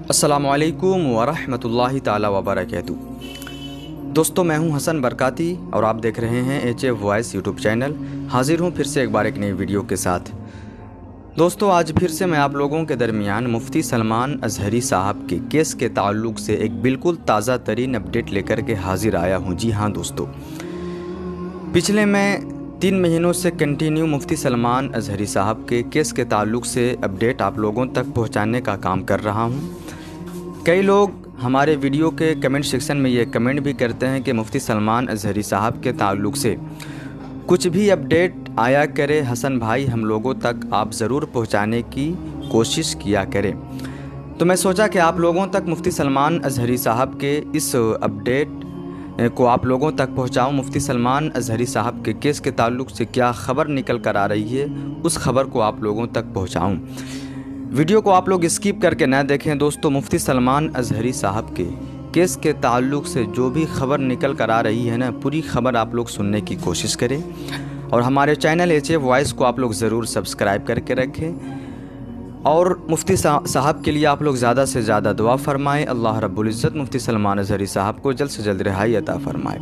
अस्सलामुअलैकुम वरहमतुल्लाहि ताला वबरकातुहू। दोस्तों, मैं हूं हसन बरकाती और आप देख रहे हैं HF वॉइस यूट्यूब चैनल। हाजिर हूं फिर से एक बार एक नई वीडियो के साथ। दोस्तों, आज फिर से मैं आप लोगों के दरमियान मुफ्ती सलमान अज़हरी साहब के केस के ताल्लुक़ से एक बिल्कुल ताज़ा तरीन अपडेट लेकर के हाजिर आया हूं। जी हाँ दोस्तों, पिछले मैं 3 महीनों से कंटिन्यू मुफ्ती सलमान अज़हरी साहब के केस के ताल्लुक़ से अपडेट आप लोगों तक पहुंचाने का काम कर रहा हूं। कई लोग हमारे वीडियो के कमेंट सेक्शन में ये कमेंट भी करते हैं कि मुफ्ती सलमान अज़हरी साहब के ताल्लुक़ से कुछ भी अपडेट आया करे हसन भाई, हम लोगों तक आप ज़रूर पहुंचाने की कोशिश किया करें। तो मैं सोचा कि आप लोगों तक मुफ्ती सलमान अज़हरी साहब के इस अपडेट को आप लोगों तक पहुंचाऊं। मुफ्ती सलमान अज़हरी साहब के केस के ताल्लुक़ से क्या ख़बर निकल कर आ रही है, उस ख़बर को आप लोगों तक पहुंचाऊं। वीडियो को आप लोग स्किप करके ना देखें। दोस्तों, मुफ्ती सलमान अज़हरी साहब के केस के ताल्लुक़ से जो भी ख़बर निकल कर आ रही है ना, पूरी ख़बर आप लोग सुनने की कोशिश करें और हमारे चैनल HF वॉइस को आप लोग ज़रूर सब्सक्राइब करके रखें और मुफ्ती साहब के लिए आप लोग ज़्यादा से ज़्यादा दुआ फरमाएँ। अल्लाह रब्बुल इज़्ज़त मुफ्ती सलमान अज़हरी साहब को जल्द से जल्द रिहाई अता फरमाए।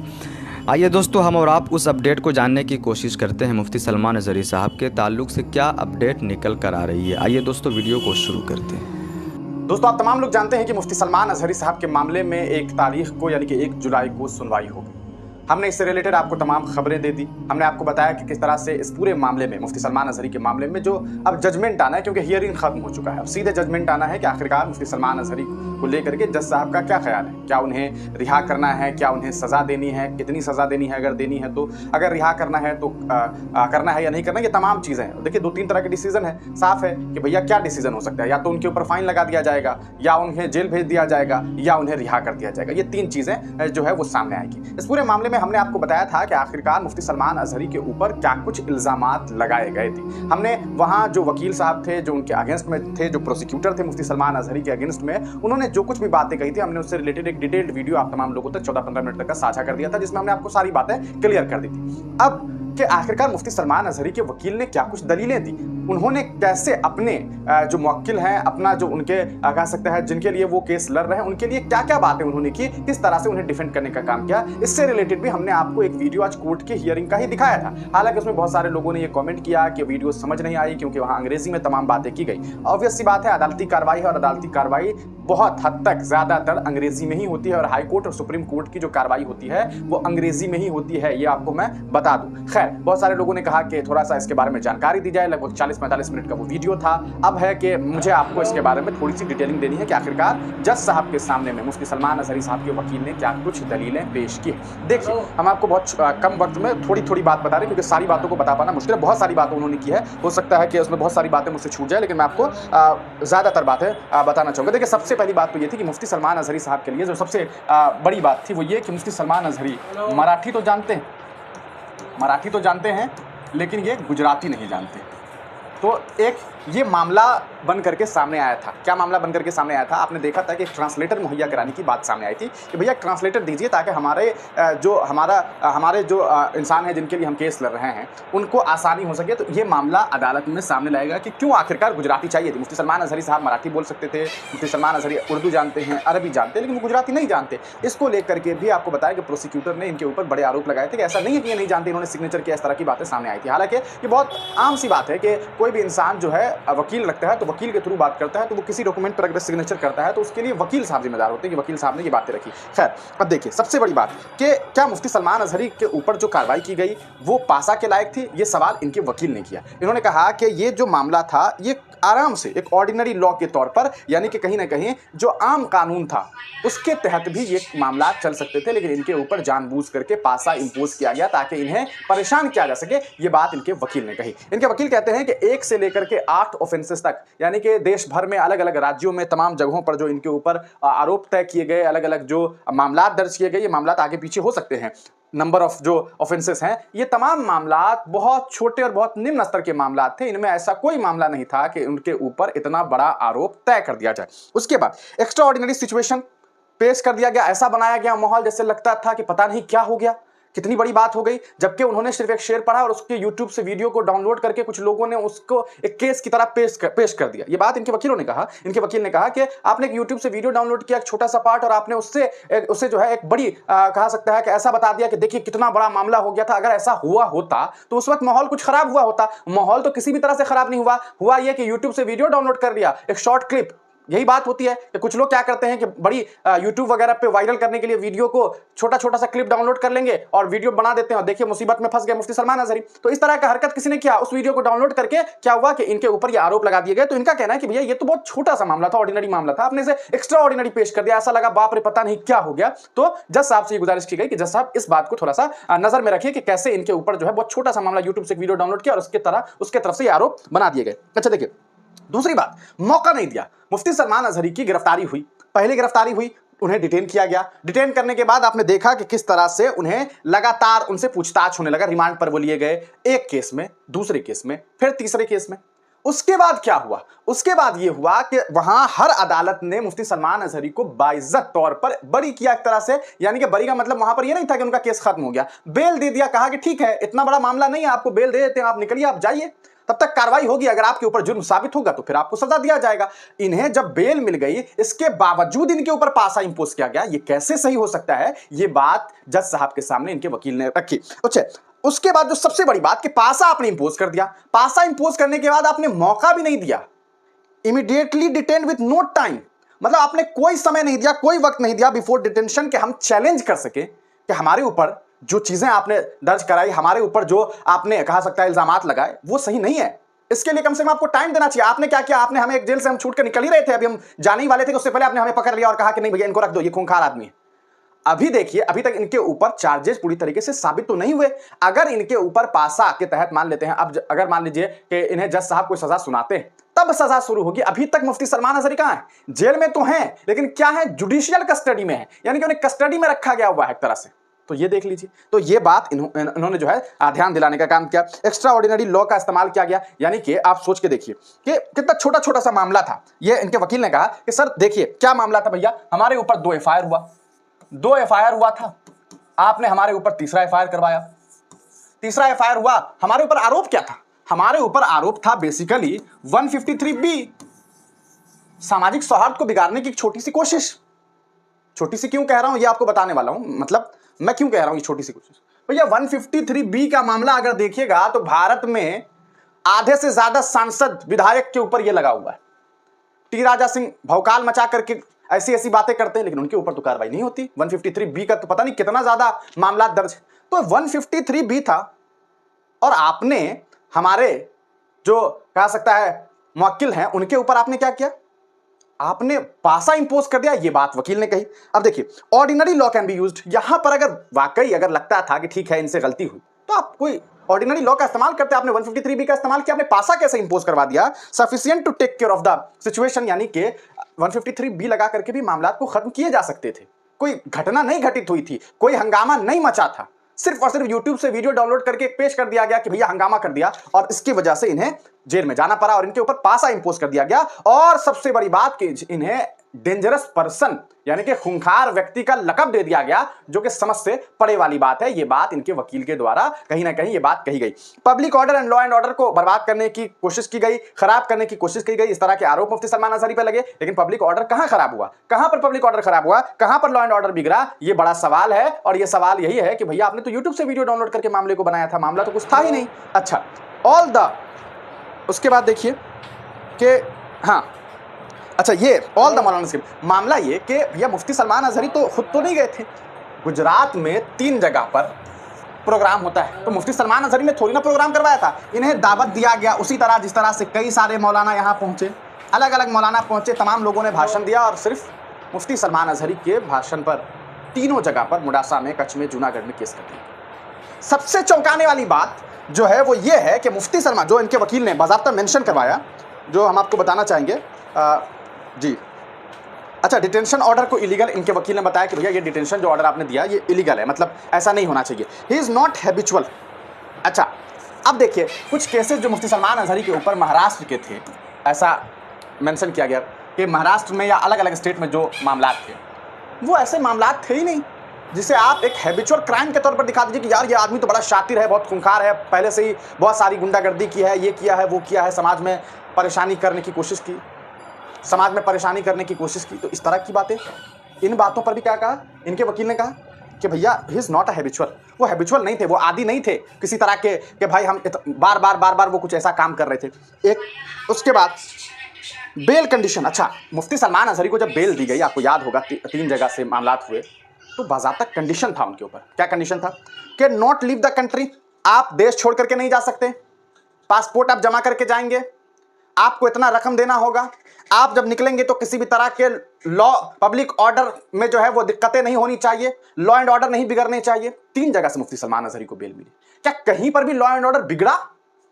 आइए दोस्तों, हम और आप उस अपडेट को जानने की कोशिश करते हैं। मुफ्ती सलमान अज़हरी साहब के ताल्लुक़ से क्या अपडेट निकल कर आ रही है। आइए दोस्तों, वीडियो को शुरू करते हैं। दोस्तों, आप तमाम लोग जानते हैं कि मुफ्ती सलमान अज़हरी साहब के मामले में 1 तारीख को यानी कि 1 जुलाई को सुनवाई होगी। हमने इससे रिलेटेड आपको तमाम खबरें दे दी। हमने आपको बताया कि किस तरह से इस पूरे मामले में, मुफ्ती सलमान अज़हरी के मामले में जो अब जजमेंट आना है, क्योंकि हियरिंग खत्म हो चुका है, अब सीधे जजमेंट आना है कि आखिरकार मुफ्ती सलमान अज़हरी को लेकर के जज साहब का क्या ख्याल है। क्या उन्हें रिहा करना है, क्या उन्हें सज़ा देनी है, कितनी सज़ा देनी है, अगर देनी है तो, अगर रिहा करना है तो करना है या नहीं करना, ये तमाम चीज़ें हैं। देखिए, 2-3 तरह के डिसीजन है। साफ है कि भैया क्या डिसीजन हो सकता है, या तो उनके ऊपर फाइन लगा दिया जाएगा, या उन्हें जेल भेज दिया जाएगा, या उन्हें रिहा कर दिया जाएगा। ये 3 चीज़ें जो है वो सामने आएगी। इस पूरे मामले में हमने आपको बताया था कि आखिरकार मुफ्ती सलमान अज़हरी के ऊपर क्या कुछ इल्ज़ामात लगाए गए थे। हमने वहां जो वकील साहब थे, जो उनके अगेंस्ट में थे, जो प्रोसिक्यूटर थे मुफ्ती सलमान अज़हरी के अगेंस्ट में, उन्होंने जो कुछ भी बातें कही थी, हमने उससे रिलेटेड एक डिटेल्ड वीडियो आप तमाम लोगों तक 14-15 मिनट तक का साझा कर दिया था, जिसमें हमने आपको सारी बातें क्लियर कर दी थी। अब कि आखिरकार मुफ्ती सलमान अज़हरी के वकील ने क्या कुछ दलीलें दी, उन्होंने कैसे अपने जो मुवक्किल हैं, अपना जो उनके कह सकते हैं जिनके लिए वो केस लड़ रहे हैं, उनके लिए क्या क्या बातें उन्होंने की, किस तरह से उन्हें डिफेंड करने का काम किया, इससे रिलेटेड भी हमने आपको एक वीडियो आज कोर्ट के हियरिंग का ही दिखाया था। हालांकि उसमें बहुत सारे लोगों ने ये कमेंट किया कि वीडियो समझ नहीं आई क्योंकि वहां अंग्रेजी में तमाम बातें की गई। ऑब्वियस सी बात है, अदालती कार्रवाई है और अदालती कार्रवाई बहुत हद तक ज्यादातर अंग्रेजी में ही होती है और हाई कोर्ट और सुप्रीम कोर्ट की जो कार्रवाई होती है वो अंग्रेजी में ही होती है, ये आपको मैं बता दूं। खैर, बहुत सारे लोगों ने कहा कि थोड़ा सा इसके बारे में जानकारी दी जाए। लगभग 40-45 मिनट का वो वीडियो था। अब है कि मुझे आपको इसके बारे में थोड़ी सी डिटेलिंग देनी है कि आखिरकार जज साहब के सामने में मुफ्ती सलमान अज़हरी साहब के वकील ने क्या कुछ दलीलें पेश की। देखिए, हम आपको बहुत कम वक्त में थोड़ी थोड़ी बात बता रहे हैं, क्योंकि सारी बातों को बता पाना मुश्किल है। बहुत सारी बातें उन्होंने की है, हो सकता है कि उसमें बहुत सारी बातें मुझसे छूट जाए, लेकिन मैं आपको ज़्यादातर बातें बताना चाहूँगा। देखिए, सबसे पहली बात तो ये थी कि मुफ्ती सलमान अज़हरी साहब के लिए जो सबसे बड़ी बात थी वो ये कि मुफ्ती सलमान अज़हरी मराठी तो जानते हैं, मराठी तो जानते हैं, लेकिन ये गुजराती नहीं जानते। तो एक ये मामला बन करके सामने आया था। क्या मामला बन करके सामने आया था? आपने देखा था कि एक ट्रांसलेटर मुहैया कराने की बात सामने आई थी कि भैया ट्रांसलेटर दीजिए, ताकि हमारे जो इंसान हैं जिनके लिए हम केस लड़ रहे हैं उनको आसानी हो सके। तो ये मामला अदालत में सामने लाएगा कि क्यों आखिरकार गुजराती चाहिए थी। मुफ्ती सलमान अज़हरी साहब मराठी बोल सकते थे, मुफ्ती सलमान अज़हरी उर्दू जानते हैं, अरबी जानते हैं, लेकिन वो गुजराती नहीं जानते। इसको लेकर के भी आपको बताया कि प्रोसिक्यूटर ने इनके ऊपर बड़े आरोप लगाए थे कि ऐसा नहीं है कि ये नहीं जानते, इन्होंने सिग्नेचर किया, इस तरह की बातें सामने आई थी। हालांकि ये बहुत आम सी बात है कि कोई भी इंसान जो है वकील रखता है तो वकील के थ्रू बात करता है, तो वो किसी डॉक्यूमेंट पर अगर सिग्नेचर करता है तो उसके लिए वकील साहब जिम्मेदार होते हैं कि वकील साहब ने ये बातें रखी। खैर, अब देखिए, सबसे बड़ी बात कि क्या मुफ्ती सलमान अज़हरी के ऊपर जो कार्रवाई की गई वो पासा के लायक थी, ये सवाल इनके वकील ने किया। इन्होंने कहा कि ये जो मामला था ये आराम से एक ऑर्डिनरी लॉ के तौर पर, यानी कि कहीं ना कहीं जो आम कानून था उसके तहत भी ये मामला चल सकते थे, लेकिन इनके ऊपर जानबूझ करके पासा इंपोज किया गया ताकि इन्हें परेशान किया जा सके। ये बात इनके वकील ने कही। इनके वकील कहते हैं कि 1 से लेकर के 8 ऑफेंसेस तक, यानी कि देश भर में अलग अलग राज्यों में तमाम जगहों पर जो इनके ऊपर आरोप तय किए गए, अलग अलग जो मामला दर्ज किए गए, ये मामला आगे पीछे हो सकते हैं। नंबर ऑफ जो ऑफेंसेस हैं, ये तमाम मामलात बहुत छोटे और बहुत निम्न स्तर के मामलात थे। इनमें ऐसा कोई मामला नहीं था कि उनके ऊपर इतना बड़ा आरोप तय कर दिया जाए। उसके बाद एक्स्ट्रा ऑर्डिनरी सिचुएशन पेश कर दिया गया, ऐसा बनाया गया माहौल जैसे लगता था कि पता नहीं क्या हो गया, कितनी बड़ी बात हो गई, जबकि उन्होंने सिर्फ एक शेर पढ़ा और उसके यूट्यूब से वीडियो को डाउनलोड करके कुछ लोगों ने उसको एक केस की तरह पेश कर दिया। ये बात इनके वकीलों ने कहा। इनके वकील ने कहा कि आपने एक यूट्यूब से वीडियो डाउनलोड किया, एक छोटा सा पार्ट, और आपने उससे जो है एक बड़ी कहा सकता है कि ऐसा बता दिया कि देखिए कितना बड़ा मामला हो गया था। अगर ऐसा हुआ होता तो उस वक्त माहौल कुछ खराब हुआ होता। माहौल तो किसी भी तरह से खराब नहीं हुआ यह कि यूट्यूब से वीडियो डाउनलोड कर लिया, एक शॉर्ट क्लिप। यही बात होती है कि कुछ लोग क्या करते हैं कि बड़ी YouTube वगैरह पे वायरल करने के लिए वीडियो को छोटा छोटा सा क्लिप डाउनलोड कर लेंगे और वीडियो बना देते हैं, और देखिए मुसीबत में फंस गए मुफ्ती सलमान अजहरी। तो इस तरह का हरकत किसी ने किया, उस वीडियो को डाउनलोड करके क्या हुआ कि इनके ऊपर ये आरोप लगा दिए गए। तो इनका कहना है कि भैया ये तो बहुत छोटा सा मामला था, ऑर्डिनरी मामला था, आपने इसे एक्स्ट्रा ऑर्डिनरी पेश कर दिया, ऐसा लगा बाप रे पता नहीं क्या हो गया। तो जज साहब से ये गुजारिश की गई कि जज साहब इस बात को थोड़ा सा नजर में रखिए कि कैसे इनके ऊपर जो है बहुत छोटा सा मामला यूट्यूब से वीडियो डाउनलोड किया और उसके तरफ से आरोप बना दिए गए। अच्छा देखिए, दूसरी बात, मौका नहीं दिया। मुफ्ती सलमान अजहरी की गिरफ्तारी हुई, पहले गिरफ्तारी हुई, उन्हें डिटेन किया गया। डिटेन करने के बाद आपने देखा कि किस तरह से उन्हें लगातार उनसे पूछताछ होने लगा। रिमांड पर वो लिए गए, एक केस में, दूसरे केस में, फिर तीसरे केस में। उसके बाद क्या हुआ? उसके बाद यह हुआ कि वहां हर अदालत ने मुफ्ती सलमान अजहरी को बाइज्जत तौर पर बरी किया एक तरह से, यानी कि बरी का मतलब वहां पर यह नहीं था कि उनका केस खत्म हो गया, बेल दे दिया, कहा कि ठीक है इतना बड़ा मामला नहीं है, आपको बेल दे देते हैं, आप निकलिए, आप जाइए, तब तक कार्रवाई होगी, अगर आपके ऊपर जुर्म साबित होगा तो फिर आपको सजा दिया जाएगा। इन्हें जब बेल मिल गई, इसके बावजूद इनके ऊपर पासा इंपोज किया गया। ये कैसे सही हो सकता है? ये बात जज साहब के सामने इनके वकील ने रखी। अच्छा, उसके बाद जो सबसे बड़ी बात कि पासा आपने इंपोज कर दिया। पासा इंपोज करने के बाद आपने मौका भी नहीं दिया, immediately detain with no time, मतलब आपने कोई समय नहीं दिया, कोई वक्त नहीं दिया बिफोर डिटेंशन कि हम चैलेंज कर सके कि हमारे ऊपर जो चीजें आपने दर्ज कराई, हमारे ऊपर जो आपने कहा सकता है इल्जामात लगाए, वो सही नहीं है। इसके लिए कम से कम आपको टाइम देना चाहिए। आपने क्या किया? आपने हमें एक जेल से हम छूट कर निकल ही रहे थे, अभी हम जाने ही वाले थे, उससे पहले आपने हमें पकड़ लिया और कहा कि नहीं भैया इनको रख दो, ये खूंखार आदमी है। अभी देखिए, अभी तक इनके ऊपर चार्जेस पूरी तरीके से साबित तो नहीं हुए। अगर इनके ऊपर पासा के तहत मान लेते हैं, अब अगर मान लीजिए कि इन्हें जज साहब कोई सजा सुनाते हैं, तब सजा शुरू होगी। अभी तक मुफ्ती सलमान अजहरी कहां है? जेल में तो हैं, लेकिन क्या है? जुडिशियल कस्टडी में है, यानी कि उन्हें कस्टडी में रखा गया हुआ है एक तरह से। तो ये देख लीजिए, तो ये बात इन्होंने जो है ध्यान दिलाने का काम किया। एक्स्ट्रा ऑर्डिनरी लॉ का इस्तेमाल किया गया, यानी कि आप सोच के देखिए कि कितना छोटा छोटा सा मामला था। ये इनके वकील ने कहा कि सर देखिए क्या मामला था भैया, हमारे ऊपर 2 एफआईआर हुआ, 2 एफआईआर हुआ था, आपने हमारे ऊपर तीसरा एफआईआर करवाया। तीसरा एफआईआर हुआ, हमारे ऊपर आरोप क्या था? हमारे ऊपर आरोप था बेसिकली 153B, सामाजिक सौहार्द को बिगाड़ने की एक छोटी सी कोशिश। छोटी सी क्यों कह रहा हूं ये आपको बताने वाला हूं, मतलब मैं क्यों कह रहा हूं ये छोटी सी कोशिश। भैया 153B का मामला अगर देखिएगा तो भारत में आधे से ज्यादा सांसद विधायक के ऊपर यह लगा हुआ है। टी राजा सिंह भौकाल मचा करके ऐसी ऐसी बातें करते हैं, लेकिन उनके ऊपर तो कार्रवाई नहीं होती। 153B का तो पता नहीं कितना ज्यादा मामला दर्ज है। तो 153B था, और आपने हमारे जो कह सकता है मुवक्किल हैं उनके ऊपर आपने क्या किया? आपने पासा इंपोज कर दिया। ये बात वकील ने कही। अब देखिए, ordinary law can be used. यहां पर अगर वाकई अगर लगता था कि ठीक है इनसे गलती हुई, तो आप कोई ऑर्डिनरी लॉ का इस्तेमाल करते। आपने 153B का इस्तेमाल किया, आपने पासा कैसे इंपोज करवा दिया? Sufficient to take care of the situation, यानी कि 153B लगा करके भी मामला को खत्म किए जा सकते थे। कोई घटना नहीं घटित हुई थी, कोई हंगामा नहीं मचा था, सिर्फ और सिर्फ यूट्यूब से वीडियो डाउनलोड करके पेश कर दिया गया कि भैया हंगामा कर दिया, और इसकी वजह से इन्हें जेल में जाना पड़ा और इनके ऊपर पासा इंपोज कर दिया गया। और सबसे बड़ी बात कि इन्हें डेंजरस पर्सन यानी कि खूंखार व्यक्ति का लकब दे दिया गया, जो कि समझ से परे वाली बात है। ये बात इनके वकील के द्वारा कहीं ना कहीं ये बात कही गई। Public order and law and order को बर्बाद करने की कोशिश की गई, खराब करने की कोशिश की गई, इस तरह के आरोप मुफ्ती सलमान अजहरी पे लगे। लेकिन पब्लिक ऑर्डर कहां खराब हुआ? कहां पर पब्लिक ऑर्डर खराब हुआ? कहां पर लॉ एंड ऑर्डर बिगड़ा? ये बड़ा सवाल है। और ये सवाल यही है कि भैया आपने तो यूट्यूब से वीडियो डाउनलोड करके मामले को बनाया था, मामला तो कुछ था ही नहीं। अच्छा, ऑल द उसके बाद देखिए कि हाँ, अच्छा ये ऑल द मौलाना स्कीम मामला ये कि भैया मुफ्ती सलमान अजहरी तो खुद तो नहीं गए थे। गुजरात में 3 जगह पर प्रोग्राम होता है, तो मुफ्ती सलमान अजहरी ने थोड़ी ना प्रोग्राम करवाया था। इन्हें दावत दिया गया उसी तरह जिस तरह से कई सारे मौलाना यहाँ पहुँचे, अलग अलग मौलाना पहुँचे, तमाम लोगों ने भाषण दिया, और सिर्फ मुफ्ती सलमान अजहरी के भाषण पर 3 जगह पर मुडासा में, कच्छ में, जूनागढ़ में केस कर दिया। सबसे चौंकाने वाली बात जो है वो ये है कि मुफ्ती सलमान, जो इनके वकील ने बाज़ाब्ता मेंशन करवाया, जो हम आपको बताना चाहेंगे जी। अच्छा, डिटेंशन ऑर्डर को इलीगल इनके वकील ने बताया कि भैया ये डिटेंशन जो ऑर्डर आपने दिया ये इलीगल है, मतलब ऐसा नहीं होना चाहिए, ही इज़ नॉट हैबिचुअल। अच्छा, अब देखिए कुछ केसेस जो मुफ्ती सलमान अजहरी के ऊपर महाराष्ट्र के थे, ऐसा मेंशन किया गया कि महाराष्ट्र में या अलग अलग स्टेट में जो मामला थे वो ऐसे मामला थे ही नहीं। जिसे आप एक हैबिचुअल क्राइम के तौर पर दिखा दीजिए कि यार ये आदमी तो बड़ा शातिर है, बहुत खूंखार है, पहले से ही बहुत सारी गुंडागर्दी की है, ये किया है, वो किया है, समाज में परेशानी करने की कोशिश की, समाज में परेशानी करने की कोशिश की। तो इस तरह की बातें, इन बातों पर भी क्या कहा इनके वकील ने, कहा कि भैया he is not a habitual, वो हैबिचुअल नहीं थे, वो आदी नहीं थे किसी तरह के कि भाई हम बार बार वो कुछ ऐसा काम कर रहे थे। एक उसके बाद बेल कंडीशन। अच्छा, मुफ्ती सलमान अजहरी को जब बेल दी गई, आपको याद होगा 3 जगह से मामलात हुए, तो बाज़ाब्ता कंडीशन था उनके ऊपर। क्या कंडीशन था? कि नॉट लीव द कंट्री, आप देश छोड़ करके नहीं जा सकते, पासपोर्ट आप जमा करके जाएंगे, आपको इतना रकम देना होगा, आप जब निकलेंगे तो किसी भी तरह के लॉ पब्लिक ऑर्डर में जो है वो दिक्कतें नहीं होनी चाहिए, लॉ एंड ऑर्डर नहीं बिगड़ने चाहिए। 3 जगह से मुफ्ती सलमान अजहरी को बेल मिली। क्या कहीं पर भी लॉ एंड ऑर्डर बिगड़ा?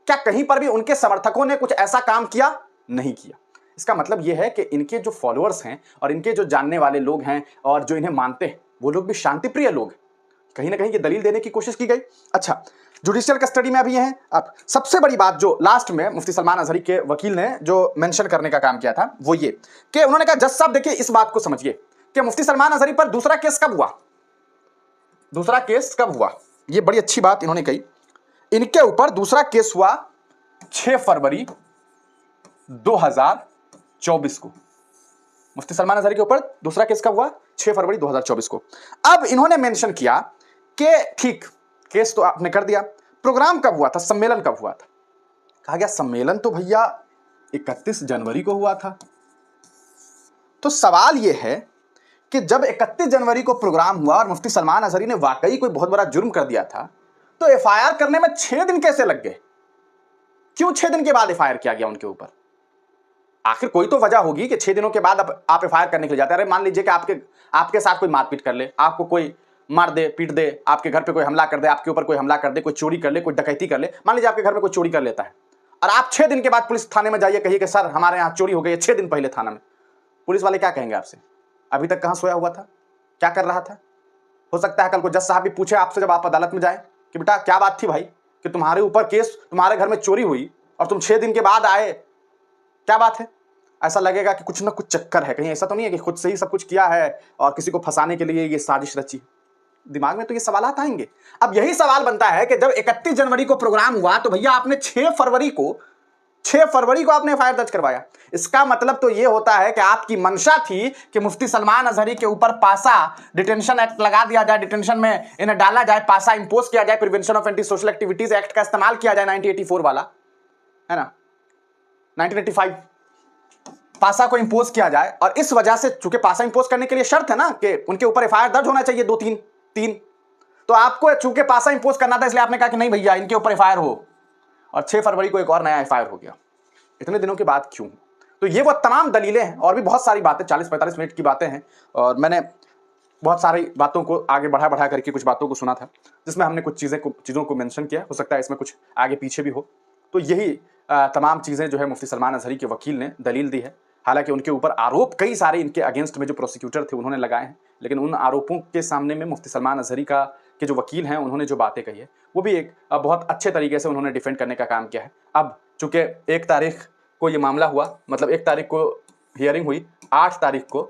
क्या कहीं पर भी उनके समर्थकों ने कुछ ऐसा काम किया? नहीं किया। इसका मतलब यह है कि इनके जो फॉलोअर्स हैं और इनके जो जानने वाले लोग हैं और जो इन्हें मानते हैं, वो लोग भी शांतिप्रिय लोग हैं। कहीं ना कहीं ये दलील देने की कोशिश की गई। अच्छा, जुडिशियल कस्टडी में अभी हैं। अब सबसे बड़ी बात जो लास्ट में मुफ्ती सलमान अजहरी के वकील ने जो मेंशन करने का काम किया था, वो ये कि उन्होंने कहा, जज साहब देखिए इस बात को समझिए कि मुफ्ती सलमान अजहरी पर दूसरा केस कब हुआ, दूसरा केस कब हुआ। ये बड़ी अच्छी बात इन्होंने कही। इनके ऊपर दूसरा केस हुआ 6 फरवरी 2024 को। मुफ्ती सलमान अजहरी के ऊपर दूसरा केस कब हुआ? 6 फरवरी 2024 को। अब इन्होंने मेंशन किया कि ठीक, केस तो आपने कर दिया, प्रोग्राम कब हुआ था, सम्मेलन कब हुआ था? कहा गया सम्मेलन तो भैया 31 जनवरी को हुआ था। तो सवाल यह है कि जब 31 जनवरी को प्रोग्राम हुआ और मुफ्ती सलमान अजहरी ने वाकई कोई बहुत बड़ा जुर्म कर दिया था, तो एफआईआर करने में 6 दिन कैसे लग गए? क्यों 6 दिन के बाद एफआईआर किया गया उनके ऊपर? आखिर कोई तो वजह होगी कि 6 दिनों के बाद आप एफआईआर करने के लिए जाते हैं। अरे मान लीजिए कि आपके साथ कोई मारपीट कर ले, आपको कोई मार दे, पीट दे, आपके घर पे कोई हमला कर दे, आपके ऊपर कोई हमला कर दे, कोई चोरी कर ले, कोई डकैती कर ले। मान लीजिए आपके घर में कोई चोरी कर लेता है और आप 6 दिन के बाद पुलिस थाने में जाइए, कहिए कि सर हमारे यहाँ चोरी हो गई है 6 दिन पहले थाना में। पुलिस वाले क्या कहेंगे आपसे? अभी तक कहाँ सोया हुआ था, क्या कर रहा था? हो सकता है कल को जज साहब भी पूछे आपसे जब आप अदालत में जाए कि बेटा क्या बात थी भाई कि तुम्हारे ऊपर केस, तुम्हारे घर में चोरी हुई और तुम 6 दिन के बाद आए, क्या बात है? ऐसा लगेगा कि कुछ ना कुछ चक्कर है, कहीं ऐसा तो नहीं है कि खुद से ही सब कुछ किया है और किसी को फंसाने के लिए ये साजिश रची। दिमाग में तो ये सवालात आएंगे। अब यही सवाल बनता है कि जब 31 जनवरी को प्रोग्राम हुआ तो भैया आपने 6 फरवरी को आपने एफआईआर दर्ज करवाया। इसका मतलब तो ये होता है कि आपकी मंशा थी कि मुफ्ती सलमान अजहरी के ऊपर पासा डिटेंशन एक्ट लगा दिया जाए, डिटेंशन में इन्हें डाला जाए, पासा इंपोज किया जाए, prevention of anti social activities act का इस्तेमाल किया जाए 1984 वाला, है ना, 1985 पासा को इंपोज किया जाए। और इस वजह से चूंकि पासा इंपोज करने के लिए शर्त है ना कि उनके ऊपर एफआईआर दर्ज होना चाहिए 2-3, तो आपको चूंकि पासा इंपोज करना था इसलिए आपने कहा कि नहीं भैया इनके ऊपर एफआईआर हो, और 6 फरवरी को एक और नया एफआईआर हो गया। इतने दिनों के बाद क्यों? तो ये वो तमाम दलीलें हैं और भी बहुत सारी बातें, 40-45 मिनट की बातें हैं और मैंने बहुत सारी बातों को आगे बढ़ा करके कुछ बातों को सुना था जिसमें हमने कुछ चीज़ों को मेंशन किया। हो सकता है इसमें कुछ आगे पीछे भी हो। तो यही तमाम चीज़ें जो है मुफ्ती सलमान अजहरी के वकील ने दलील दी है। हालांकि उनके ऊपर आरोप कई सारे इनके अगेंस्ट में जो प्रोसिक्यूटर थे उन्होंने लगाए हैं, लेकिन उन आरोपों के सामने में मुफ्ती सलमान अजहरी के जो वकील हैं उन्होंने जो बातें कही है वो भी एक बहुत अच्छे तरीके से उन्होंने डिफेंड करने का काम किया है। अब चूंकि 1 तारीख को ये मामला हुआ, मतलब 1 तारीख को हियरिंग हुई, 8 तारीख को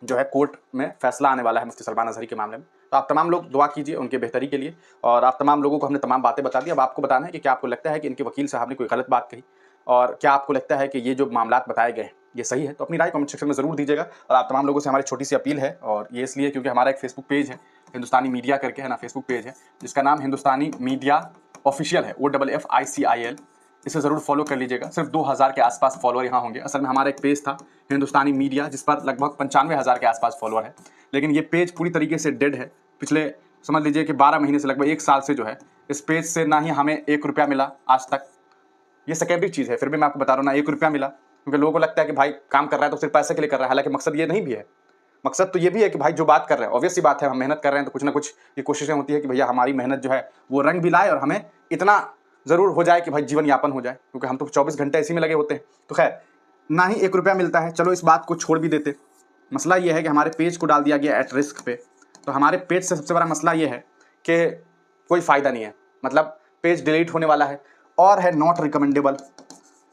जो है कोर्ट में फैसला आने वाला है मुफ्ती सलमान अजहरी के मामले में। तो आप तमाम लोग दुआ कीजिए उनके बेहतरी के लिए। और आप तमाम लोगों को हमने तमाम बातें बता दी। अब आपको बताना है कि क्या आपको लगता है कि इनके वकील साहब ने कोई गलत बात कही और क्या आपको लगता है कि ये जो मामलात बताए गए ये सही है। तो अपनी राय कमेंट सेक्शन में ज़रूर दीजिएगा। और आप तमाम लोगों से हमारी छोटी सी अपील है, और ये इसलिए क्योंकि हमारा एक फेसबुक पेज है हिंदुस्तानी मीडिया करके, है ना, फेसबुक पेज है जिसका नाम हिंदुस्तानी मीडिया ऑफिशियल है, OFFICIL। इसे ज़रूर फॉलो कर लीजिएगा। सिर्फ 2000 के आसपास फॉलोअर यहाँ होंगे। असल में हमारा एक पेज था हिंदुस्तानी मीडिया जिस पर लगभग 95,000 के आसपास फॉलोअर है, लेकिन ये पेज पूरी तरीके से डेड है। पिछले समझ लीजिए कि 12 महीने से, लगभग 1 साल से जो है इस पेज से ना ही हमें 1 रुपया मिला आज तक। ये सेकेंडरी चीज़ है, फिर भी मैं आपको बता रहा हूँ, ना 1 रुपया मिला, क्योंकि लोगों को लगता है कि भाई काम कर रहा है तो सिर्फ पैसे के लिए कर रहा है। हालांकि मकसद ये नहीं भी है, मकसद तो ये भी है कि भाई जो बात कर रहे हैं, ऑब्वियस सी बात है, हम मेहनत कर रहे हैं तो कुछ ना कुछ ये कोशिशें होती है कि भैया हमारी मेहनत जो है वो रंग भी लाए और हमें इतना ज़रूर हो जाए कि भाई जीवन यापन हो जाए, क्योंकि हम तो 24 घंटे इसी में लगे होते हैं। तो खैर, ना ही 1 रुपया मिलता है, चलो इस बात को छोड़ भी देते। मसला ये है कि हमारे पेज को डाल दिया गया एट रिस्क पे। तो हमारे पेज से सबसे बड़ा मसला ये है कि कोई फ़ायदा नहीं है, मतलब पेज डिलीट होने वाला है और है नॉट रिकमेंडेबल।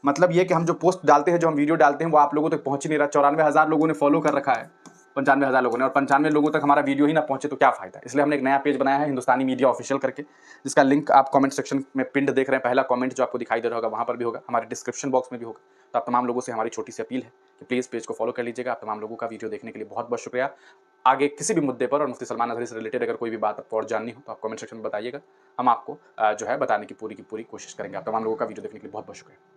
मतलब ये कि हम जो पोस्ट डालते हैं, जो हम वीडियो डालते हैं, वो आप लोगों तक पहुँच ही नहीं रहा। 94,000 लोगों ने फॉलो कर रखा है 95,000 लोगों ने, और 95 लोगों तक हमारा वीडियो ही ना पहुंचे तो क्या फायदा। इसलिए हमने एक नया पेज बनाया है हिंदुस्तानी मीडिया ऑफिशियल करके, जिसका लिंक आप कमेंट सेक्शन में पिंड देख रहे हैं। पहला कमेंट जो आपको दिखाई दे रहा होगा वहां पर भी होगा, हमारे डिस्क्रिप्शन बॉक्स में भी होगा। तो आप तमाम लोगों से हमारी छोटी सी अपील है कि प्लीज़ पेज को फॉलो कर लीजिएगा। आप तमाम लोगों का वीडियो देखने के लिए बहुत बहुत शुक्रिया। आगे किसी भी मुद्दे पर और मुफ्ती सलमान अजहरी से रिलेटेड अगर कोई भी बात आपको और जाननी हो तो आप कमेंट सेक्शन में बताइएगा। हम आपको जो है बताने की पूरी कोशिश करेंगे। आप तमाम लोगों का वीडियो देखने के लिए बहुत बहुत शुक्रिया।